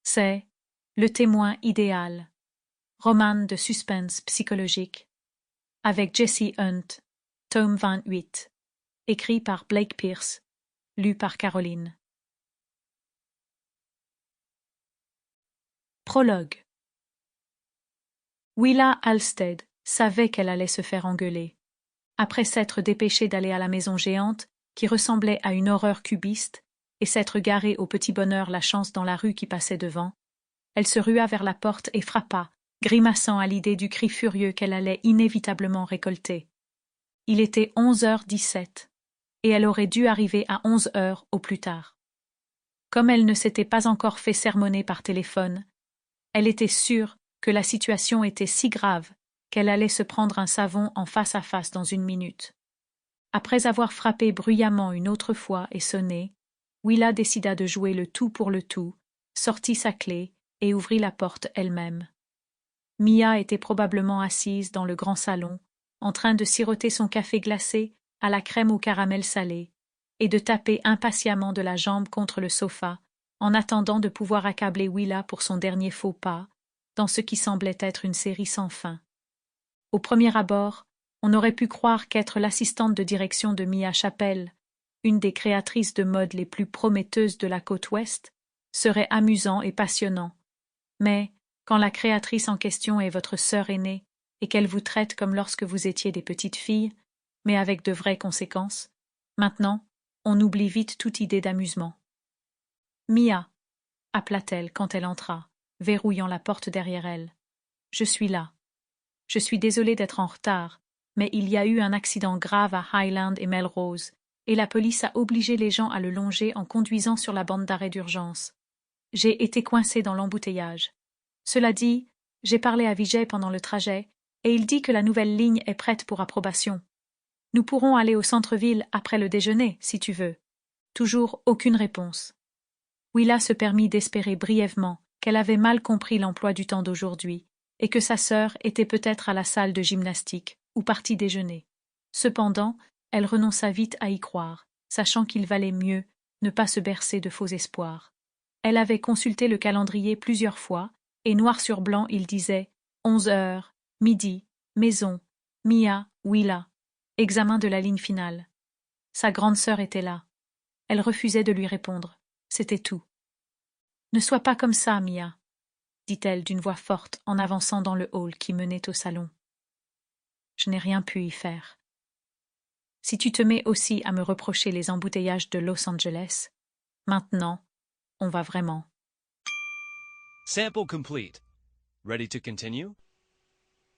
C'est Le témoin idéal, roman de suspense psychologique, avec Jesse Hunt, tome 28, écrit par Blake Pierce, lu par Caroline. Prologue. Willa Halstead savait qu'elle allait se faire engueuler. Après s'être dépêchée d'aller à la maison géante, qui ressemblait à une horreur cubiste, et s'être garée au petit bonheur la chance dans la rue qui passait devant, elle se rua vers la porte et frappa, grimaçant à l'idée du cri furieux qu'elle allait inévitablement récolter. Il était 11h17, et elle aurait dû arriver à 11h au plus tard. Comme elle ne s'était pas encore fait sermonner par téléphone, elle était sûre que la situation était si grave qu'elle allait se prendre un savon en face à face dans une minute. Après avoir frappé bruyamment une autre fois et sonné, Willa décida de jouer le tout pour le tout, sortit sa clé et ouvrit la porte elle-même. Mia était probablement assise dans le grand salon, en train de siroter son café glacé à la crème au caramel salé et de taper impatiemment de la jambe contre le sofa en attendant de pouvoir accabler Willa pour son dernier faux pas, dans ce qui semblait être une série sans fin. Au premier abord, on aurait pu croire qu'être l'assistante de direction de Mia Chappell, une des créatrices de mode les plus prometteuses de la côte ouest, serait amusant et passionnant. Mais, quand la créatrice en question est votre sœur aînée et qu'elle vous traite comme lorsque vous étiez des petites filles, mais avec de vraies conséquences, maintenant, on oublie vite toute idée d'amusement. « Mia » appela-t-elle quand elle entra, verrouillant la porte derrière elle. « Je suis là. Je suis désolée d'être en retard, mais il y a eu un accident grave à Highland et Melrose, et la police a obligé les gens à le longer en conduisant sur la bande d'arrêt d'urgence. J'ai été coincée dans l'embouteillage. Cela dit, j'ai parlé à Vijay pendant le trajet, et il dit que la nouvelle ligne est prête pour approbation. Nous pourrons aller au centre-ville après le déjeuner, si tu veux. » Toujours aucune réponse. Willa se permit d'espérer brièvement qu'elle avait mal compris l'emploi du temps d'aujourd'hui, et que sa sœur était peut-être à la salle de gymnastique ou partie déjeuner. Cependant, elle renonça vite à y croire, sachant qu'il valait mieux ne pas se bercer de faux espoirs. Elle avait consulté le calendrier plusieurs fois, et noir sur blanc il disait 11h, midi, maison, Mia, Willa, examen de la ligne finale. Sa grande sœur était là. Elle refusait de lui répondre. C'était tout. « Ne sois pas comme ça, Mia, » dit-elle d'une voix forte en avançant dans le hall qui menait au salon. « Je n'ai rien pu y faire. Si tu te mets aussi à me reprocher les embouteillages de Los Angeles, maintenant, on va vraiment. » Sample complete. Ready to continue?